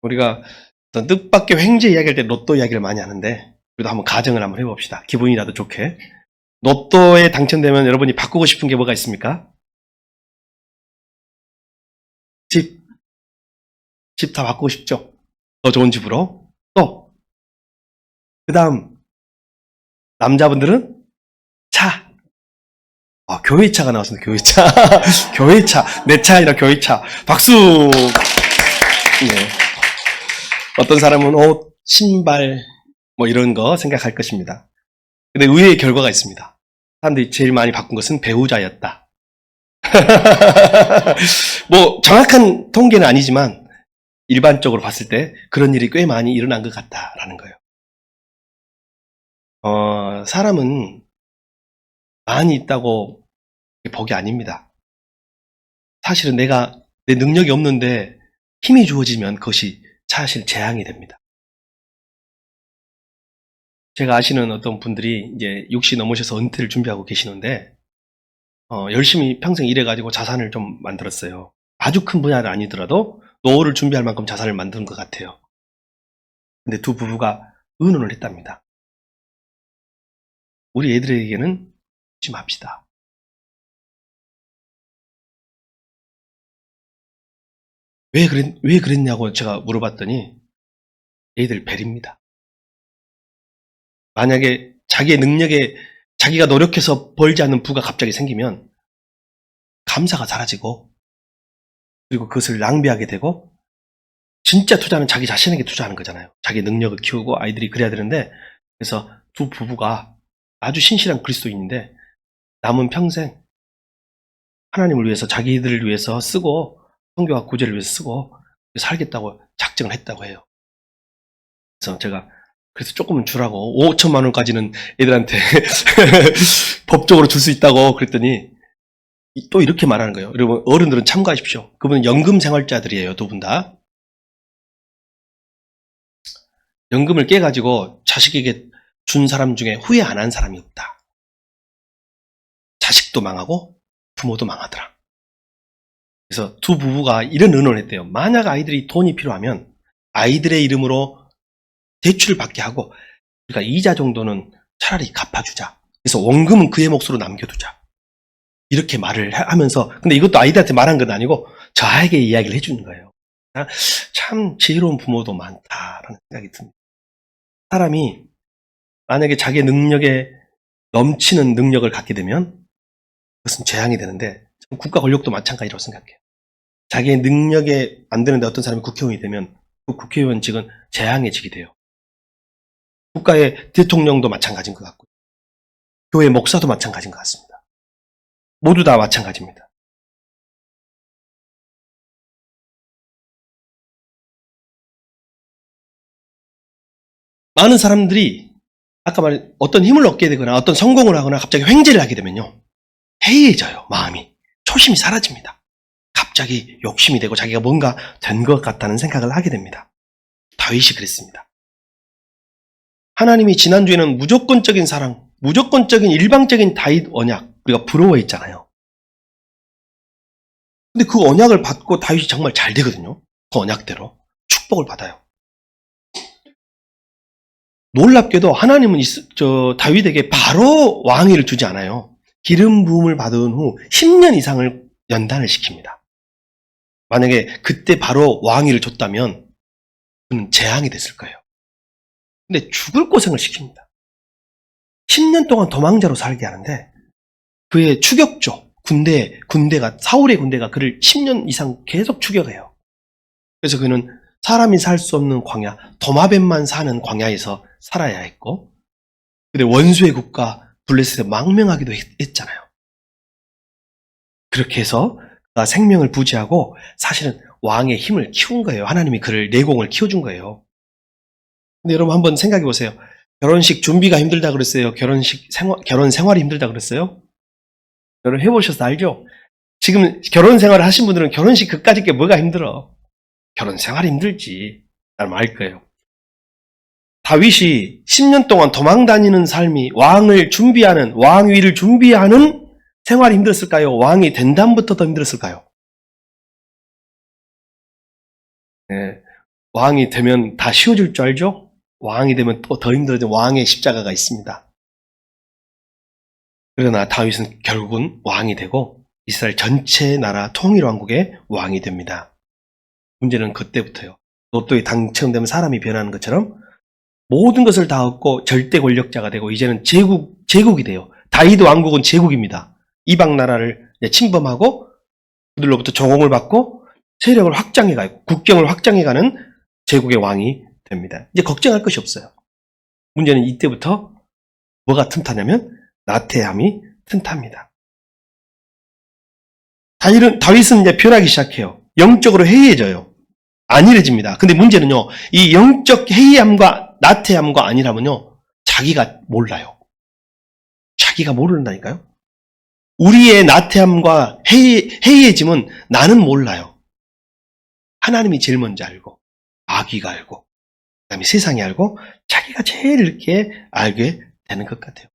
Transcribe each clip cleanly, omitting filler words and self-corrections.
우리가 어떤 뜻밖의 횡재 이야기할 때 로또 이야기를 많이 하는데, 그래도 한번 가정을 한번 해봅시다. 기분이라도 좋게. 로또에 당첨되면 여러분이 바꾸고 싶은 게 뭐가 있습니까? 집 다 바꾸고 싶죠? 더 좋은 집으로. 또, 그 다음, 남자분들은 차. 교회차가 나왔습니다. 교회차. 교회차. 내 차 아니라 교회차. 박수! 네. 어떤 사람은 옷, 신발, 뭐 이런 거 생각할 것입니다. 근데 의외의 결과가 있습니다. 사람들이 제일 많이 바꾼 것은 배우자였다. 뭐 정확한 통계는 아니지만 일반적으로 봤을 때 그런 일이 꽤 많이 일어난 것 같다라는 거예요. 사람은 많이 있다고 복이 아닙니다. 사실은 내 능력이 없는데 힘이 주어지면 그것이 사실 재앙이 됩니다. 제가 아시는 어떤 분들이 이제 60 넘으셔서 은퇴를 준비하고 계시는데, 열심히 평생 일해가지고 자산을 좀 만들었어요. 아주 큰 분야는 아니더라도 노후를 준비할 만큼 자산을 만든 것 같아요. 근데 두 부부가 의논을 했답니다. 우리 애들에게는 주지 맙시다. 왜 그랬냐고 제가 물어봤더니 애들 벨입니다. 만약에 자기의 능력에 자기가 노력해서 벌지 않는 부가 갑자기 생기면 감사가 사라지고, 그리고 그것을 낭비하게 되고, 진짜 투자는 자기 자신에게 투자하는 거잖아요. 자기 능력을 키우고 아이들이 그래야 되는데, 그래서 두 부부가 아주 신실한 그리스도인인데 남은 평생 하나님을 위해서 자기들을 위해서 쓰고 성교와 구제를 위해서 쓰고 살겠다고 작정을 했다고 해요. 그래서 제가 그래서 조금은 주라고 5천만 원까지는 애들한테 법적으로 줄 수 있다고 그랬더니 또 이렇게 말하는 거예요. 여러분 어른들은 참고하십시오. 그분은 연금 생활자들이에요. 두 분 다. 연금을 깨가지고 자식에게 준 사람 중에 후회 안 한 사람이 없다. 자식도 망하고 부모도 망하더라. 그래서 두 부부가 이런 의논을 했대요. 만약 아이들이 돈이 필요하면 아이들의 이름으로 대출을 받게 하고, 그러니까 이자 정도는 차라리 갚아주자. 그래서 원금은 그의 몫으로 남겨두자. 이렇게 말을 하면서, 근데 이것도 아이들한테 말한 건 아니고 저에게 이야기를 해주는 거예요. 참 지혜로운 부모도 많다라는 생각이 듭니다. 사람이 만약에 자기 능력에 넘치는 능력을 갖게 되면 그것은 재앙이 되는데, 국가 권력도 마찬가지라고 생각해요. 자기의 능력에 안 되는데 어떤 사람이 국회의원이 되면 그 국회의원직은 재앙해지게 돼요. 국가의 대통령도 마찬가지인 것 같고, 교회 목사도 마찬가지인 것 같습니다. 모두 다 마찬가지입니다. 많은 사람들이 아까 말한 어떤 힘을 얻게 되거나 어떤 성공을 하거나 갑자기 횡재를 하게 되면요, 해이해져요. 마음이. 초심이 사라집니다. 갑자기 욕심이 되고 자기가 뭔가 된 것 같다는 생각을 하게 됩니다. 다윗이 그랬습니다. 하나님이 지난주에는 무조건적인 사랑, 무조건적인 일방적인 다윗 언약, 우리가 부러워했잖아요. 근데 그 언약을 받고 다윗이 정말 잘 되거든요. 그 언약대로 축복을 받아요. 놀랍게도 하나님은 다윗에게 바로 왕위를 주지 않아요. 기름 부음을 받은 후 10년 이상을 연단을 시킵니다. 만약에 그때 바로 왕위를 줬다면 그는 재앙이 됐을 거예요. 근데 죽을 고생을 시킵니다. 10년 동안 도망자로 살게 하는데 그의 추격조, 사울의 군대가 그를 10년 이상 계속 추격해요. 그래서 그는 사람이 살 수 없는 광야, 도마뱀만 사는 광야에서 살아야 했고, 근데 원수의 국가 블레셋에 망명하기도 했잖아요. 그렇게 해서 그가 생명을 부지하고 사실은 왕의 힘을 키운 거예요. 하나님이 그를 내공을 키워준 거예요. 근데 여러분 한번 생각해 보세요. 결혼식 준비가 힘들다 그랬어요? 결혼 생활이 힘들다 그랬어요? 여러분 해보셔서 알죠? 지금 결혼 생활을 하신 분들은 결혼식 그까짓 게 뭐가 힘들어? 결혼 생활이 힘들지. 라는 말 거예요. 다윗이 10년 동안 도망 다니는 삶이 왕위를 준비하는 생활이 힘들었을까요? 왕이 된 다음부터 더 힘들었을까요? 네. 왕이 되면 다 쉬워질 줄 알죠? 왕이 되면 또 더 힘들어진 왕의 십자가가 있습니다. 그러나 다윗은 결국은 왕이 되고 이스라엘 전체 나라 통일왕국의 왕이 됩니다. 문제는 그때부터요. 로또에 당첨되면 사람이 변하는 것처럼 모든 것을 다 얻고 절대 권력자가 되고 이제는 제국이 돼요. 다윗 왕국은 제국입니다. 이방 나라를 침범하고 그들로부터 조공을 받고 세력을 확장해가고 국경을 확장해가는 제국의 왕이 됩니다. 이제 걱정할 것이 없어요. 문제는 이때부터 뭐가 튼타냐면 나태함이 튼탑니다. 다윗은 이제 변하기 시작해요. 영적으로 해이해져요. 안일해집니다. 근데 문제는요, 이 영적 해이함과 나태함과 안일함은요, 자기가 몰라요. 자기가 모른다니까요. 우리의 나태함과 해이해짐은 나는 몰라요. 하나님이 제일 먼저 알고, 아기가 알고, 그 다음에 세상이 알고, 자기가 제일 이렇게 알게 되는 것 같아요.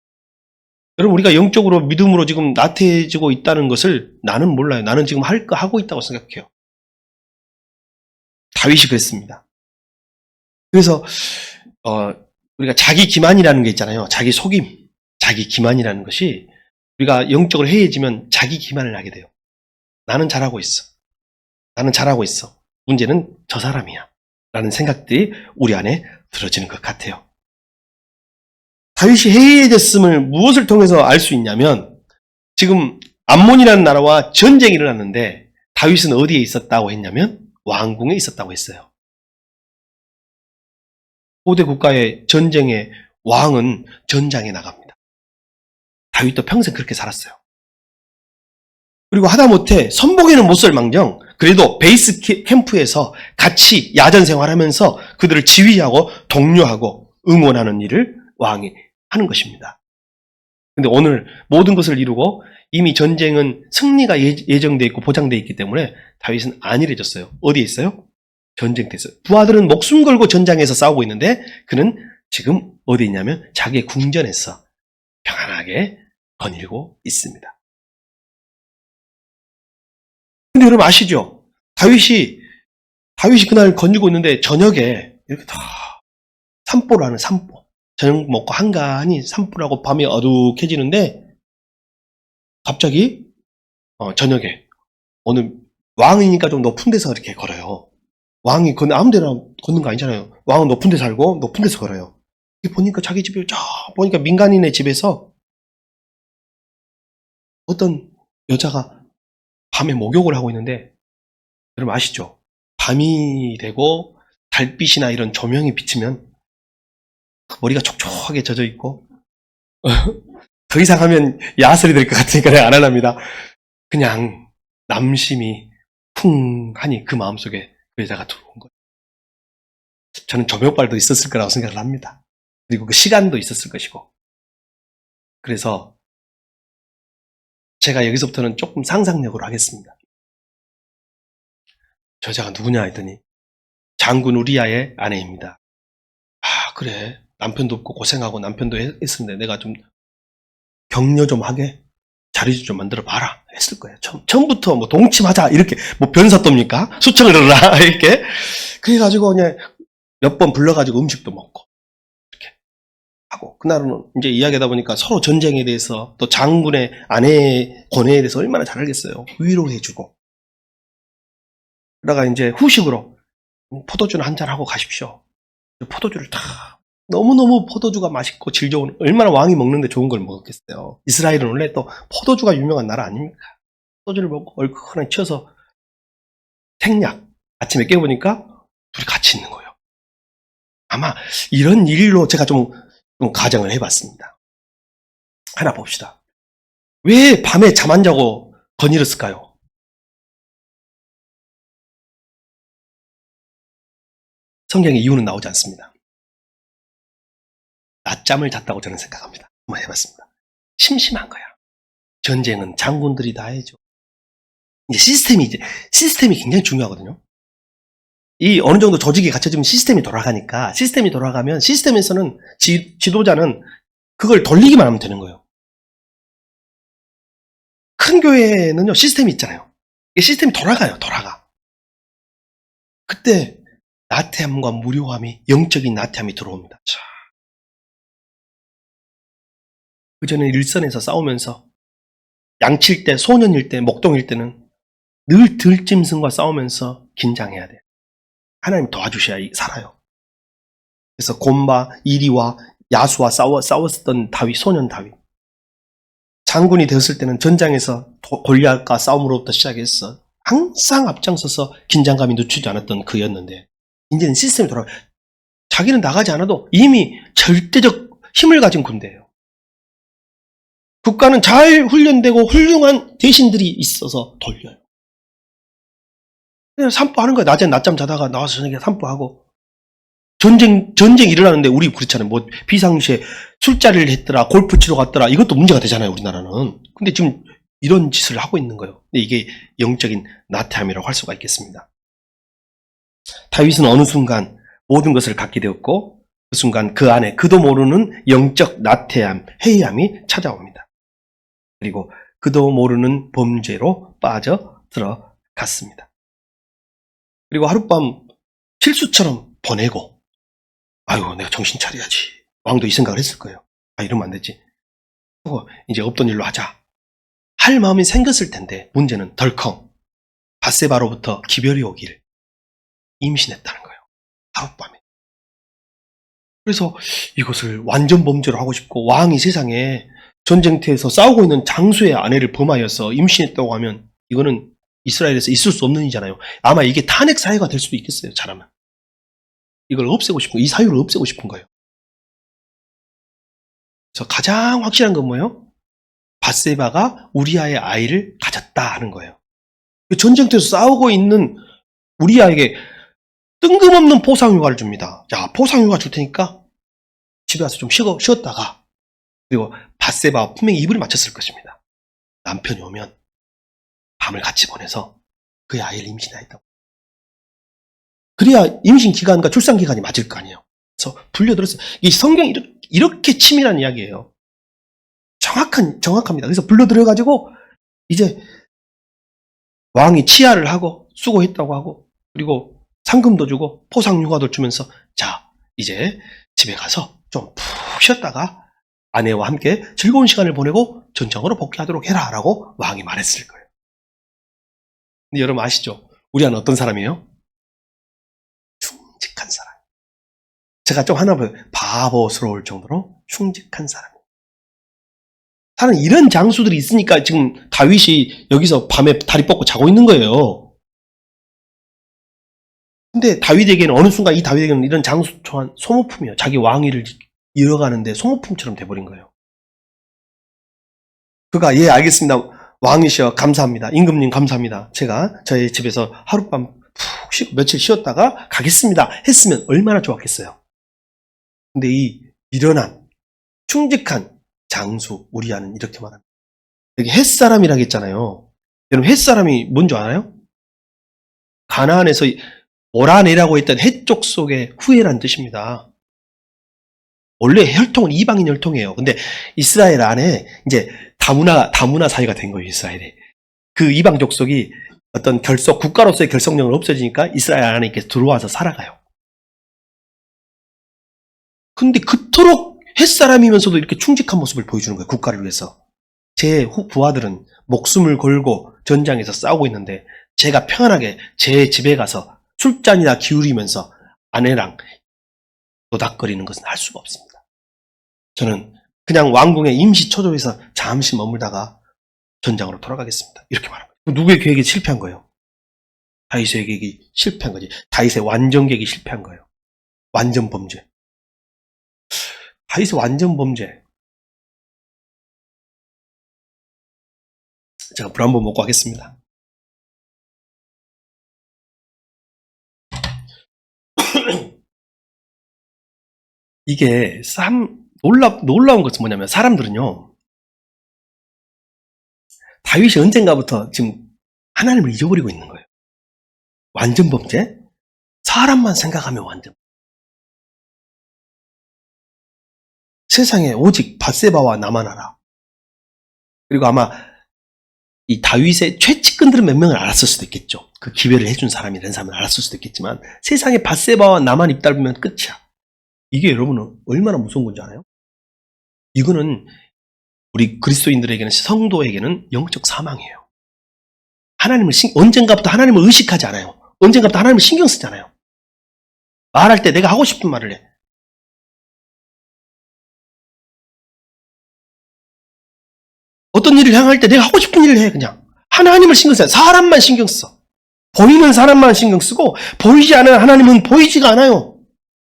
여러분, 우리가 영적으로 믿음으로 지금 나태해지고 있다는 것을 나는 몰라요. 나는 지금 할 거 하고 있다고 생각해요. 다윗이 그랬습니다. 그래서 우리가 자기 기만이라는 게 있잖아요. 자기 속임, 자기 기만이라는 것이 우리가 영적으로 해이해지면 자기 기만을 하게 돼요. 나는 잘하고 있어. 나는 잘하고 있어. 문제는 저 사람이야. 라는 생각들이 우리 안에 들어지는 것 같아요. 다윗이 해이해졌음을 무엇을 통해서 알 수 있냐면 지금 암몬이라는 나라와 전쟁이 일어났는데 다윗은 어디에 있었다고 했냐면 왕궁에 있었다고 했어요. 고대 국가의 전쟁에 왕은 전장에 나갑니다. 다윗도 평생 그렇게 살았어요. 그리고 하다못해 선봉에는 못 설망정 그래도 베이스 캠프에서 같이 야전 생활하면서 그들을 지휘하고 독려하고 응원하는 일을 왕이 하는 것입니다. 근데 오늘 모든 것을 이루고 이미 전쟁은 승리가 예정되어 있고 보장되어 있기 때문에 다윗은 안일해졌어요. 어디에 있어요? 전쟁터에서. 부하들은 목숨 걸고 전장에서 싸우고 있는데 그는 지금 어디 있냐면 자기의 궁전에서 평안하게 거닐고 있습니다. 근데 여러분 아시죠? 다윗이 그날 거닐고 있는데 저녁에 이렇게 다 산보를 하는 산보. 저녁 먹고 한간히 산보를 하고 밤이 어둑해지는데 갑자기 저녁에 어느 왕이니까 좀 높은 데서 이렇게 걸어요. 왕이 아무 데나 걷는 거 아니잖아요. 왕은 높은 데 살고 높은 데서 걸어요. 보니까 자기 집에 보니까 민간인의 집에서 어떤 여자가 밤에 목욕을 하고 있는데 여러분 아시죠? 밤이 되고 달빛이나 이런 조명이 비치면 머리가 촉촉하게 젖어 있고 더 이상 하면 야설이 될 것 같으니까 내가 안 하랍니다. 그냥 남심이 풍하니 그 마음속에 그 여자가 들어온 거예요. 저는 조명빨도 있었을 거라고 생각을 합니다. 그리고 그 시간도 있었을 것이고. 그래서 제가 여기서부터는 조금 상상력으로 하겠습니다. 저 여자가 누구냐 했더니 장군 우리아의 아내입니다. 아 그래 남편도 없고 고생하고 남편도 했었는데 내가 좀 격려 좀 하게 자리 좀 만들어 봐라 했을 거예요. 처음부터 뭐 동침하자 이렇게 뭐 변사또입니까? 수청을 하라 이렇게 그래가지고 그냥 몇 번 불러가지고 음식도 먹고 이렇게 하고 그날은 이제 이야기하다 보니까 서로 전쟁에 대해서 또 장군의 아내의 권해에 대해서 얼마나 잘 알겠어요. 위로해주고 그러다가 이제 후식으로 포도주는 한잔 하고 가십시오. 포도주를 다 너무너무 포도주가 맛있고 질 좋은 얼마나 왕이 먹는데 좋은 걸 먹었겠어요. 이스라엘은 원래 또 포도주가 유명한 나라 아닙니까? 포도주를 먹고 얼큰하게 치워서 생략 아침에 깨보니까 둘이 같이 있는 거예요. 아마 이런 일로 제가 좀 가정을 해봤습니다. 하나 봅시다. 왜 밤에 잠 안 자고 거닐었을까요? 성경에 이유는 나오지 않습니다. 낮잠을 잤다고 저는 생각합니다. 한번 해봤습니다. 심심한 거야. 전쟁은 장군들이 다 해줘. 이제 시스템이 굉장히 중요하거든요. 이 어느 정도 조직이 갖춰지면 시스템이 돌아가니까 시스템이 돌아가면 시스템에서는 지도자는 그걸 돌리기만 하면 되는 거예요. 큰 교회는요 시스템이 있잖아요. 이 시스템이 돌아가. 그때 나태함과 무료함이, 영적인 나태함이 들어옵니다. 자. 그전에 일선에서 싸우면서 양칠 때, 소년일 때, 목동일 때는 늘 들짐승과 싸우면서 긴장해야 돼요. 하나님 도와주셔야 살아요. 그래서 곰바, 이리와 야수와 싸웠던 다윗, 소년 다윗. 장군이 되었을 때는 전장에서 골리앗과 싸움으로부터 시작해서 항상 앞장서서 긴장감이 늦추지 않았던 그였는데, 이제는 시스템이 돌아가. 자기는 나가지 않아도 이미 절대적 힘을 가진 군대예요. 국가는 잘 훈련되고 훌륭한 대신들이 있어서 돌려요. 그냥 산보하는 거예요. 낮에 낮잠 자다가 나와서 저녁에 산보하고. 전쟁이 일어나는데 우리 그렇잖아요. 뭐 비상시에 술자리를 했더라, 골프 치러 갔더라. 이것도 문제가 되잖아요, 우리나라는. 근데 지금 이런 짓을 하고 있는 거예요. 근데 이게 영적인 나태함이라고 할 수가 있겠습니다. 다윗은 어느 순간 모든 것을 갖게 되었고, 그 순간 그 안에 그도 모르는 영적 나태함, 해이함이 찾아옵니다. 그리고 그도 모르는 범죄로 빠져 들어갔습니다. 그리고 하룻밤 실수처럼 보내고, 아유, 내가 정신 차려야지. 왕도 이 생각을 했을 거예요. 아, 이러면 안 되지. 하고 이제 없던 일로 하자. 할 마음이 생겼을 텐데, 문제는 덜컹 밧세바로부터 기별이 오길 임신했다는 거예요. 하룻밤에. 그래서 이것을 완전 범죄로 하고 싶고, 왕이 세상에 전쟁터에서 싸우고 있는 장수의 아내를 범하여서 임신했다고 하면 이거는 이스라엘에서 있을 수 없는 일이잖아요. 아마 이게 탄핵 사회가 될 수도 있겠어요. 잘하면. 이걸 없애고 싶은, 이 사유를 없애고 싶은 거예요. 그래서 가장 확실한 건 뭐예요? 밧세바가 우리아의 아이를 가졌다 하는 거예요. 전쟁터에서 싸우고 있는 우리아에게 뜬금없는 포상휴가를 줍니다. 자, 포상휴가 줄 테니까 집에 가서 좀 쉬었다가. 그리고 밧세바와 분명히 이불이 맞췄을 것입니다. 남편이 오면 밤을 같이 보내서 그의 아이를 임신하였다고. 그래야 임신 기간과 출산 기간이 맞을 거 아니에요. 그래서 불려들었어요. 이 성경이 이렇게 치밀한 이야기예요. 정확합니다. 그래서 불러들여가지고 이제 왕이 치하를 하고 수고했다고 하고, 그리고 상금도 주고 포상휴가도 주면서, 자, 이제 집에 가서 좀 푹 쉬었다가 아내와 함께 즐거운 시간을 보내고 전장으로 복귀하도록 해라 라고 왕이 말했을 거예요. 근데 여러분 아시죠? 우리는 어떤 사람이에요? 충직한 사람. 제가 좀 하나 바보스러울 정도로 충직한 사람. 사는 이런 장수들이 있으니까 지금 다윗이 여기서 밤에 다리 뻗고 자고 있는 거예요. 근데 다윗에게는 어느 순간 이 다윗에게는 이런 장수 초한 소모품이에요. 자기 왕위를 이어가는데 소모품처럼 돼버린 거예요. 그가 예 알겠습니다. 왕이시여 감사합니다. 임금님 감사합니다. 제가 저희 집에서 하룻밤 푹 쉬고 며칠 쉬었다가 가겠습니다. 했으면 얼마나 좋았겠어요. 근데 이 미련한 충직한 장수 우리아는 이렇게 말합니다. 여기 햇사람이라고 했잖아요. 여러분 햇사람이 뭔지 알아요? 가나안에서 오라내라고 했던 해쪽 속의 후예란 뜻입니다. 원래 혈통은 이방인 혈통이에요. 근데 이스라엘 안에 이제 다문화 사회가 된 거예요, 이스라엘이. 그 이방 족속이 어떤 국가로서의 결속력을 없어지니까 이스라엘 안에 이렇게 들어와서 살아가요. 근데 그토록 햇사람이면서도 이렇게 충직한 모습을 보여주는 거예요, 국가를 위해서. 제 부하들은 목숨을 걸고 전장에서 싸우고 있는데 제가 평안하게 제 집에 가서 술잔이나 기울이면서 아내랑 노닥거리는 것은 할 수가 없습니다. 저는 그냥 왕궁의 임시 초조에서 잠시 머물다가 전장으로 돌아가겠습니다. 이렇게 말합니다. 누구의 계획이 실패한 거예요? 다윗의 계획이 실패한 거지. 다윗의 완전 계획이 실패한 거예요. 완전 범죄. 다윗의 완전 범죄. 제가 불 한번 먹고 하겠습니다. 이게 놀라운 것은 뭐냐면 사람들은요. 다윗이 언젠가부터 지금 하나님을 잊어버리고 있는 거예요. 완전 범죄? 사람만 생각하면 완전. 세상에 오직 밧세바와 나만 알아. 그리고 아마 이 다윗의 최측근들은 몇 명을 알았을 수도 있겠죠. 그 기회를 해준 사람이라는 사람을 알았을 수도 있겠지만 세상에 밧세바와 나만 입 닳으면 끝이야. 이게 여러분은 얼마나 무서운 건지 알아요? 이거는 우리 그리스도인들에게는, 성도에게는 영적 사망이에요. 언젠가부터 하나님을 의식하지 않아요. 언젠가부터 하나님을 신경 쓰지 않아요. 말할 때 내가 하고 싶은 말을 해. 어떤 일을 향할 때 내가 하고 싶은 일을 해. 그냥 하나님을 신경 써. 사람만 신경 써. 보이는 사람만 신경 쓰고 보이지 않은 하나님은 보이지가 않아요.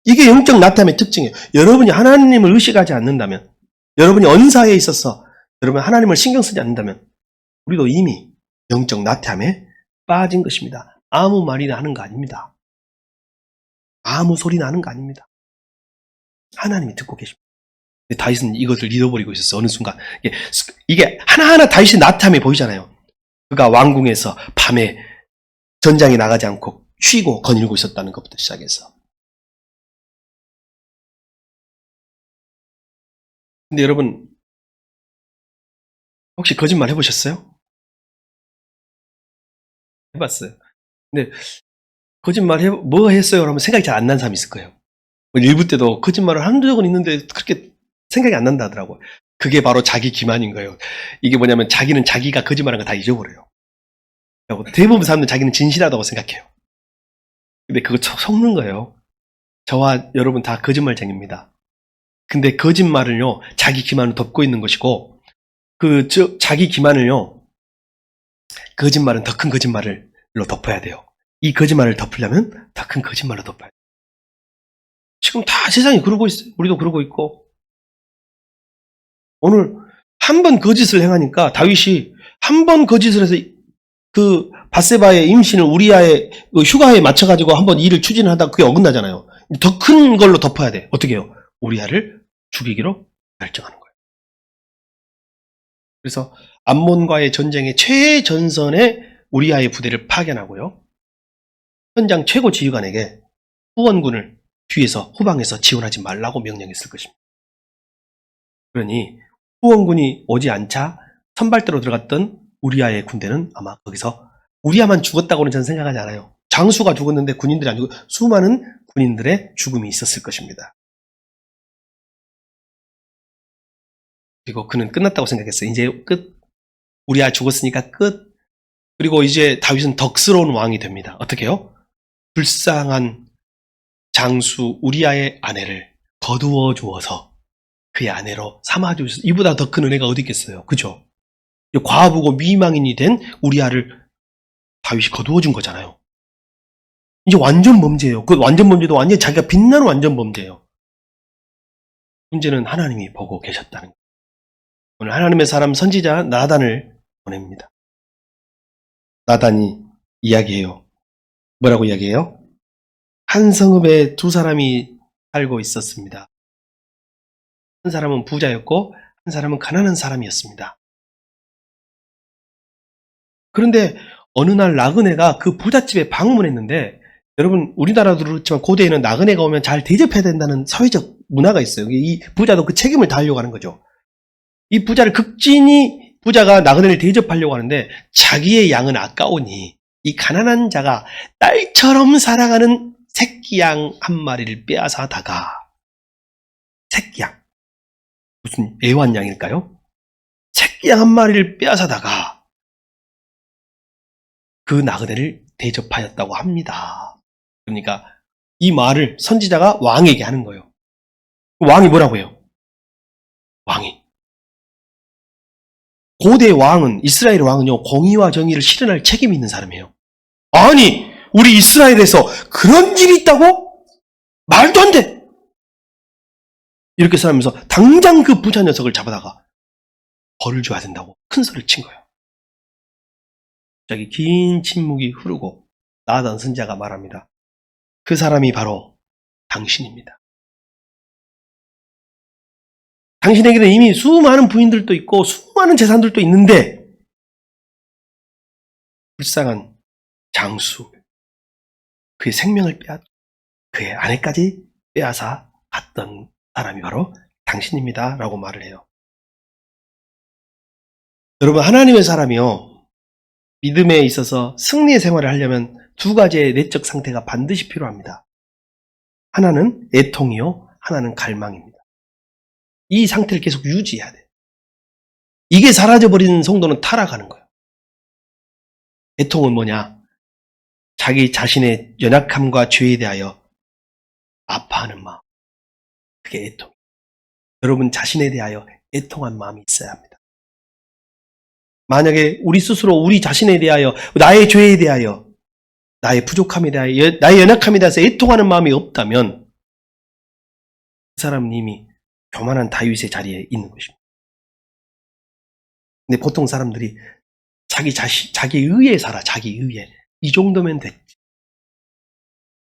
이게 영적 나타남의 특징이에요. 여러분이 하나님을 의식하지 않는다면, 여러분이 언사에 있어서 여러분 하나님을 신경 쓰지 않는다면 우리도 이미 영적 나태함에 빠진 것입니다. 아무 말이나 하는 거 아닙니다. 아무 소리나 하는 거 아닙니다. 하나님이 듣고 계십니다. 다윗은 이것을 잃어버리고 있었어요. 어느 순간 이게 하나하나 다윗의 나태함이 보이잖아요. 그가 왕궁에서 밤에 전장에 나가지 않고 쉬고 거닐고 있었다는 것부터 시작해서. 근데 여러분 혹시 거짓말 해보셨어요? 해봤어요. 근데 거짓말 뭐 했어요? 그러면 생각이 잘 안 나는 사람이 있을 거예요. 일부 때도 거짓말을 한 적은 있는데 그렇게 생각이 안 난다 하더라고요. 그게 바로 자기 기만인 거예요. 이게 뭐냐면 자기는 자기가 거짓말한 거 다 잊어버려요. 대부분 사람들은 자기는 진실하다고 생각해요. 근데 그거 속는 거예요. 저와 여러분 다 거짓말쟁입니다. 근데 거짓말을요, 자기 기만을 덮고 있는 것이고, 자기 기만을요, 거짓말은 더 큰 거짓말로 덮어야 돼요. 이 거짓말을 덮으려면 더 큰 거짓말로 덮어야 돼요. 지금 다 세상이 그러고 있어요. 우리도 그러고 있고. 오늘 한 번 거짓을 행하니까 다윗이 한 번 거짓을 해서 그 밧세바의 임신을 우리아의 휴가에 맞춰가지고 한번 일을 추진하다가 그게 어긋나잖아요. 더 큰 걸로 덮어야 돼. 어떻게 해요? 우리아를 죽이기로 결정하는 거예요. 그래서 암몬과의 전쟁의 최전선에 우리아의 부대를 파견하고요. 현장 최고 지휘관에게 후원군을 뒤에서 후방에서 지원하지 말라고 명령했을 것입니다. 그러니 후원군이 오지 않자 선발대로 들어갔던 우리아의 군대는 아마 거기서 우리아만 죽었다고는 저는 생각하지 않아요. 장수가 죽었는데 군인들이 안 죽고 수많은 군인들의 죽음이 있었을 것입니다. 그리고 그는 끝났다고 생각했어요. 이제 끝. 우리아 죽었으니까 끝. 그리고 이제 다윗은 덕스러운 왕이 됩니다. 어떻게 해요? 불쌍한 장수 우리아의 아내를 거두어 주어서 그의 아내로 삼아주셔서, 이보다 더 큰 은혜가 어디 있겠어요? 그죠? 과부고 미망인이 된 우리아를 다윗이 거두어 준 거잖아요. 이제 완전 범죄예요. 그 완전 범죄도 완전히 자기가 빛나는 완전 범죄예요. 문제는 하나님이 보고 계셨다는 거예요. 오늘 하나님의 사람 선지자 나단을 보냅니다. 나단이 이야기해요. 뭐라고 이야기해요? 한 성읍에 두 사람이 살고 있었습니다. 한 사람은 부자였고 한 사람은 가난한 사람이었습니다. 그런데 어느 날 나그네가 그 부잣집에 방문했는데, 여러분 우리나라도 그렇지만 고대에는 나그네가 오면 잘 대접해야 된다는 사회적 문화가 있어요. 이 부자도 그 책임을 다하려고 하는 거죠. 이 부자를 극진히 부자가 나그네를 대접하려고 하는데 자기의 양은 아까우니 이 가난한 자가 딸처럼 사랑하는 새끼양 한 마리를 빼앗아다가, 새끼양, 무슨 애완양일까요? 새끼양 한 마리를 빼앗아다가 그 나그네를 대접하였다고 합니다. 그러니까 이 말을 선지자가 왕에게 하는 거예요. 왕이 뭐라고 해요? 왕이. 고대 왕은, 이스라엘 왕은요, 공의와 정의를 실현할 책임이 있는 사람이에요. 아니, 우리 이스라엘에서 그런 일이 있다고? 말도 안 돼! 이렇게 생각하면서 당장 그 부자 녀석을 잡아다가 벌을 줘야 된다고 큰 소리를 친 거예요. 갑자기 긴 침묵이 흐르고 나단 선지자가 말합니다. 그 사람이 바로 당신입니다. 당신에게는 이미 수많은 부인들도 있고 수많은 재산들도 있는데 불쌍한 장수, 그의 생명을 그의 아내까지 빼앗아 갔던 사람이 바로 당신입니다 라고 말을 해요. 여러분, 하나님의 사람이요, 믿음에 있어서 승리의 생활을 하려면 두 가지의 내적 상태가 반드시 필요합니다. 하나는 애통이요, 하나는 갈망입니다. 이 상태를 계속 유지해야 돼요. 이게 사라져버리는 성도는 타락하는 거예요. 애통은 뭐냐? 자기 자신의 연약함과 죄에 대하여 아파하는 마음. 그게 애통. 여러분 자신에 대하여 애통한 마음이 있어야 합니다. 만약에 우리 스스로 우리 자신에 대하여, 나의 죄에 대하여, 나의 부족함에 대하여, 나의 연약함에 대해서 애통하는 마음이 없다면 그 사람은 이미 교만한 다윗의 자리에 있는 것입니다. 근데 보통 사람들이 자기 의에 살아, 자기 의에. 이 정도면 됐지.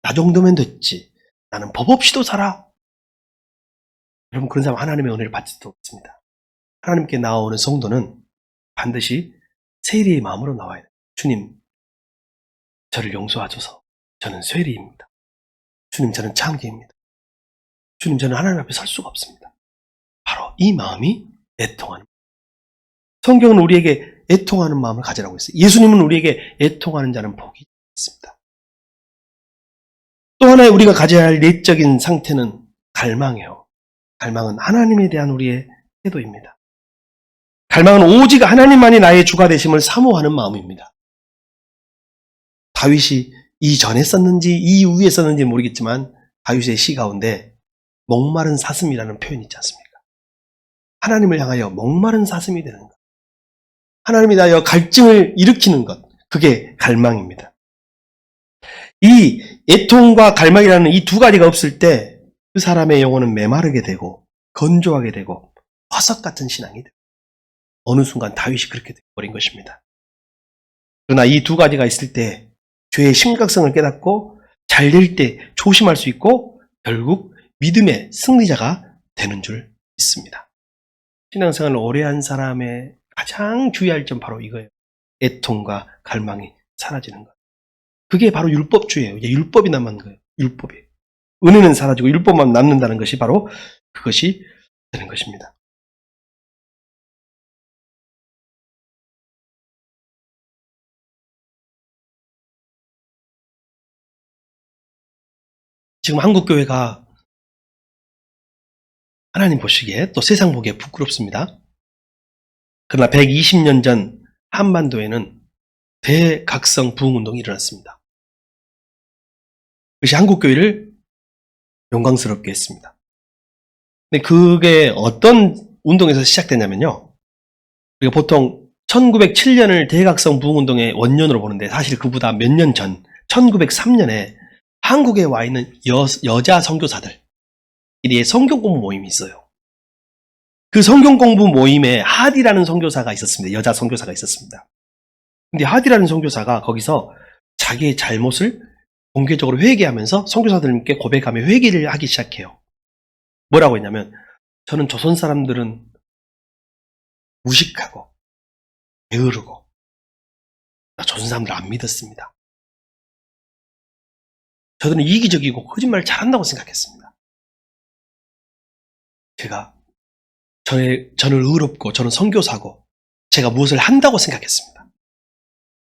나 정도면 됐지. 나는 법 없이도 살아. 여러분, 그런 사람 하나님의 은혜를 받을 수도 없습니다. 하나님께 나오는 성도는 반드시 세리의 마음으로 나와야 돼요. 주님, 저를 용서하소서. 저는 쇠리입니다. 주님, 저는 창기입니다. 주님, 저는 하나님 앞에 설 수가 없습니다. 바로 이 마음이 애통하는, 성경은 우리에게 애통하는 마음을 가지라고 했어요. 예수님은 우리에게 애통하는 자는 복이 있습니다. 또 하나의 우리가 가져야 할 내적인 상태는 갈망이에요. 갈망은 하나님에 대한 우리의 태도입니다. 갈망은 오직 하나님만이 나의 주가 되심을 사모하는 마음입니다. 다윗이 이전에 썼는지 이후에 썼는지 모르겠지만 다윗의 시 가운데 목마른 사슴이라는 표현이 있지 않습니까? 하나님을 향하여 목마른 사슴이 되는 것, 하나님에 대하여 갈증을 일으키는 것, 그게 갈망입니다. 이 애통과 갈망이라는 이 두 가지가 없을 때 그 사람의 영혼은 메마르게 되고 건조하게 되고 화석 같은 신앙이 되고, 어느 순간 다윗이 그렇게 되어버린 것입니다. 그러나 이 두 가지가 있을 때 죄의 심각성을 깨닫고 잘 될 때 조심할 수 있고 결국 믿음의 승리자가 되는 줄 믿습니다. 신앙생활을 오래 한 사람의 가장 주의할 점 바로 이거예요. 애통과 갈망이 사라지는 것. 그게 바로 율법주의예요. 이제 율법이 남은 거예요. 율법이. 은혜는 사라지고 율법만 남는다는 것이 바로 그것이 되는 것입니다. 지금 한국교회가 하나님 보시기에 또 세상 보기에 부끄럽습니다. 그러나 120년 전 한반도에는 대각성 부흥운동이 일어났습니다. 그것이 한국교회를 영광스럽게 했습니다. 근데 그게 어떤 운동에서 시작됐냐면요. 우리가 보통 1907년을 대각성 부흥운동의 원년으로 보는데 사실 그보다 몇 년 전 1903년에 한국에 와 있는 여자 선교사들끼리의 성경공부 모임이 있어요. 그 성경공부 모임에 하디라는 선교사가 있었습니다. 여자 선교사가 있었습니다. 근데 하디라는 선교사가 거기서 자기의 잘못을 공개적으로 회개하면서 선교사들께 고백하며 회개를 하기 시작해요. 뭐라고 했냐면, 저는 조선 사람들은 무식하고 게으르고 조선 사람들 안 믿었습니다. 저들은 이기적이고 거짓말을 잘한다고 생각했습니다. 저는 의롭고 저는 선교사고 제가 무엇을 한다고 생각했습니다.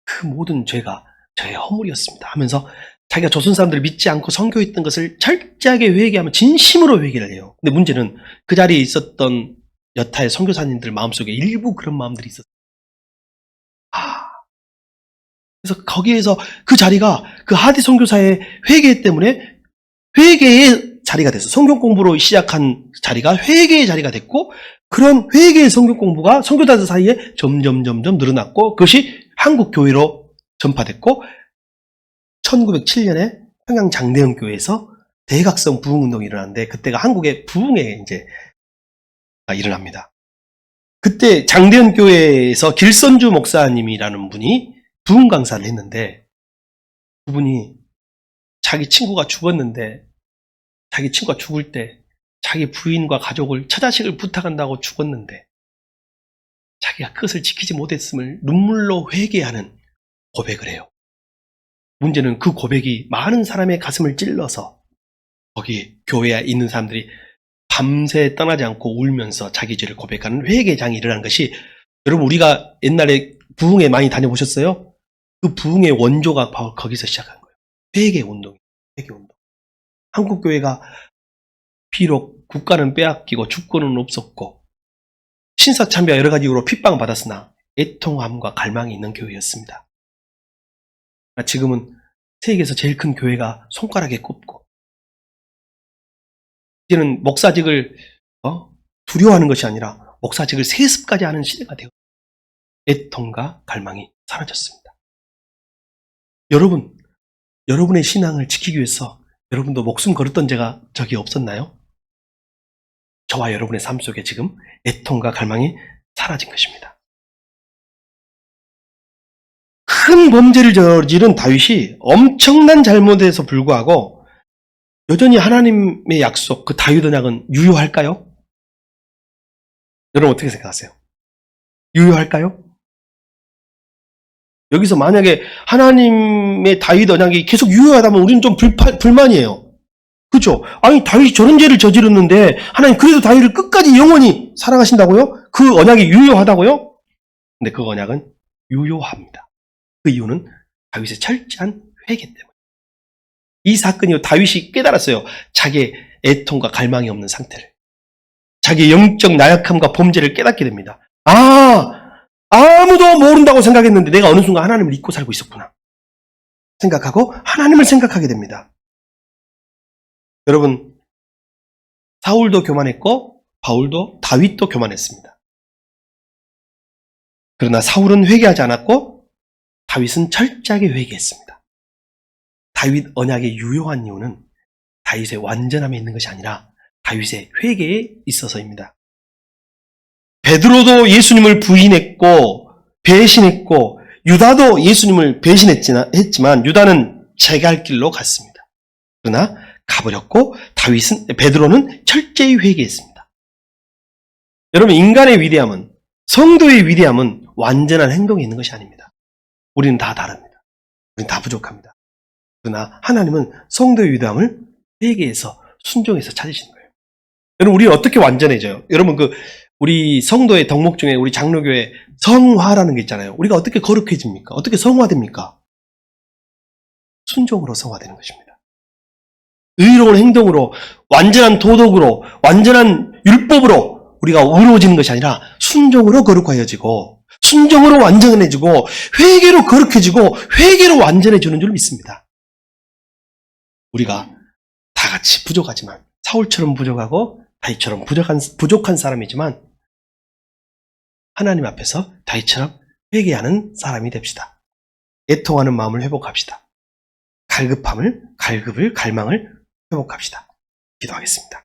그 모든 죄가 저의 허물이었습니다 하면서 자기가 조선 사람들을 믿지 않고 선교했던 것을 철저하게 회개하면 진심으로 회개를 해요. 근데 문제는 그 자리에 있었던 여타의 선교사님들 마음속에 일부 그런 마음들이 있었어요. 그래서 거기에서 그 자리가 그 하디 선교사의 회개 때문에 회개의 자리가 됐어요. 성경 공부로 시작한 자리가 회개의 자리가 됐고, 그런 회개의 성경 공부가 선교사들 사이에 점점 늘어났고, 그것이 한국 교회로 전파됐고, 1907년에 평양 장대현 교회에서 대각성 부흥 운동이 일어났는데, 그때가 한국의 부흥에 이제 일어납니다. 그때 장대현 교회에서 길선주 목사님이라는 분이 부흥 강사를 했는데, 그분이 자기 친구가 죽었는데, 자기 친구가 죽을 때 자기 부인과 가족을 처자식을 부탁한다고 죽었는데 자기가 그것을 지키지 못했음을 눈물로 회개하는 고백을 해요. 문제는 그 고백이 많은 사람의 가슴을 찔러서 거기 교회에 있는 사람들이 밤새 떠나지 않고 울면서 자기 죄를 고백하는 회개장이 일어난 것이, 여러분 우리가 옛날에 부흥회 많이 다녀보셨어요? 그 부흥의 원조가 바로 거기서 시작한 거예요. 회개 운동. 한국 교회가 비록 국가는 빼앗기고 주권은 없었고 신사참배와 여러 가지 이유로 핍박받았으나 애통함과 갈망이 있는 교회였습니다. 지금은 세계에서 제일 큰 교회가 손가락에 꼽고 이제는 목사직을 두려워하는 것이 아니라 목사직을 세습까지 하는 시대가 되어 애통과 갈망이 사라졌습니다. 여러분의 신앙을 지키기 위해서 여러분도 목숨 걸었던 적이 없었나요? 저와 여러분의 삶 속에 지금 애통과 갈망이 사라진 것입니다. 큰 범죄를 저지른 다윗이 엄청난 잘못에서 불구하고 여전히 하나님의 약속, 그 다윗 언약은 유효할까요? 여러분 어떻게 생각하세요? 유효할까요? 여기서 만약에 하나님의 다윗 언약이 계속 유효하다면 우리는 좀 불만이에요. 그렇죠? 아니 다윗이 저런 죄를 저질렀는데 하나님 그래도 다윗을 끝까지 영원히 사랑하신다고요? 그 언약이 유효하다고요? 근데 그 언약은 유효합니다. 그 이유는 다윗의 철저한 회개 때문에. 이 사건이 다윗이 깨달았어요. 자기의 애통과 갈망이 없는 상태를. 자기의 영적 나약함과 범죄를 깨닫게 됩니다. 아무도 모른다고 생각했는데 내가 어느 순간 하나님을 잊고 살고 있었구나 생각하고 하나님을 생각하게 됩니다. 여러분, 사울도 교만했고 바울도 다윗도 교만했습니다. 그러나 사울은 회개하지 않았고 다윗은 철저하게 회개했습니다. 다윗 언약의 유효한 이유는 다윗의 완전함에 있는 것이 아니라 다윗의 회개에 있어서입니다. 베드로도 예수님을 부인했고 배신했고 유다도 예수님을 배신했지만 유다는 제갈 길로 갔습니다. 그러나 가버렸고 베드로는 철저히 회개했습니다. 여러분, 인간의 위대함은, 성도의 위대함은 완전한 행동이 있는 것이 아닙니다. 우리는 다 다릅니다. 우리는 다 부족합니다. 그러나 하나님은 성도의 위대함을 회개해서 순종해서 찾으시는 거예요. 여러분, 우리는 어떻게 완전해져요? 여러분, 우리 성도의 덕목 중에 우리 장로교회 성화라는 게 있잖아요. 우리가 어떻게 거룩해집니까? 어떻게 성화됩니까? 순종으로 성화되는 것입니다. 의로운 행동으로, 완전한 도덕으로, 완전한 율법으로 우리가 의로워지는 것이 아니라 순종으로 거룩해지고, 순종으로 완전해지고, 회개로 거룩해지고, 회개로 완전해지는 줄 믿습니다. 우리가 다 같이 부족하지만, 사울처럼 부족하고 다윗처럼 부족한 사람이지만 하나님 앞에서 다윗처럼 회개하는 사람이 됩시다. 애통하는 마음을 회복합시다. 갈급을, 갈망을 회복합시다. 기도하겠습니다.